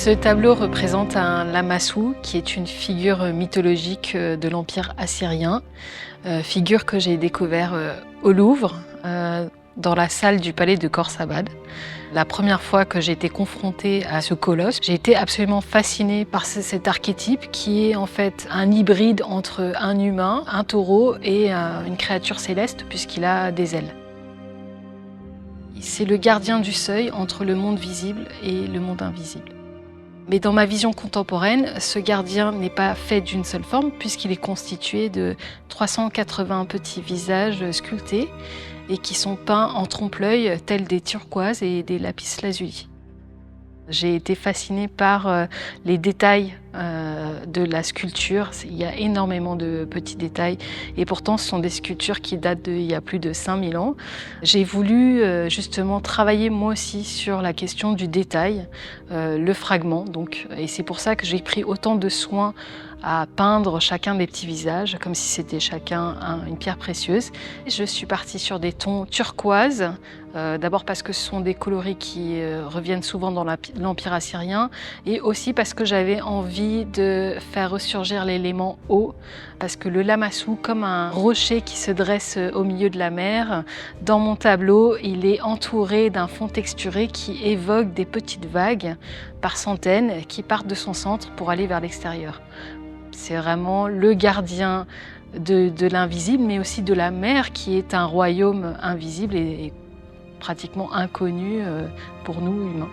Ce tableau représente un lamassu qui est une figure mythologique de l'Empire assyrien, figure que j'ai découvert au Louvre, dans la salle du palais de Khorsabad. La première fois que j'ai été confrontée à ce colosse, j'ai été absolument fascinée par cet archétype qui est en fait un hybride entre un humain, un taureau et une créature céleste puisqu'il a des ailes. C'est le gardien du seuil entre le monde visible et le monde invisible. Mais dans ma vision contemporaine, ce gardien n'est pas fait d'une seule forme puisqu'il est constitué de 380 petits visages sculptés et qui sont peints en trompe-l'œil tels des turquoises et des lapis-lazuli. J'ai été fascinée par les détails de la sculpture. Il y a énormément de petits détails et pourtant ce sont des sculptures qui datent d'il y a plus de 5000 ans. J'ai voulu justement travailler moi aussi sur la question du détail, le fragment donc, et c'est pour ça que j'ai pris autant de soin à peindre chacun des petits visages comme si c'était chacun une pierre précieuse. Je suis partie sur des tons turquoise, d'abord parce que ce sont des coloris qui reviennent souvent dans l'Empire assyrien et aussi parce que j'avais envie de faire ressurgir l'élément eau, parce que le lamassu, comme un rocher qui se dresse au milieu de la mer, dans mon tableau, il est entouré d'un fond texturé qui évoque des petites vagues par centaines qui partent de son centre pour aller vers l'extérieur. C'est vraiment le gardien de l'invisible, mais aussi de la mer qui est un royaume invisible et pratiquement inconnu pour nous humains.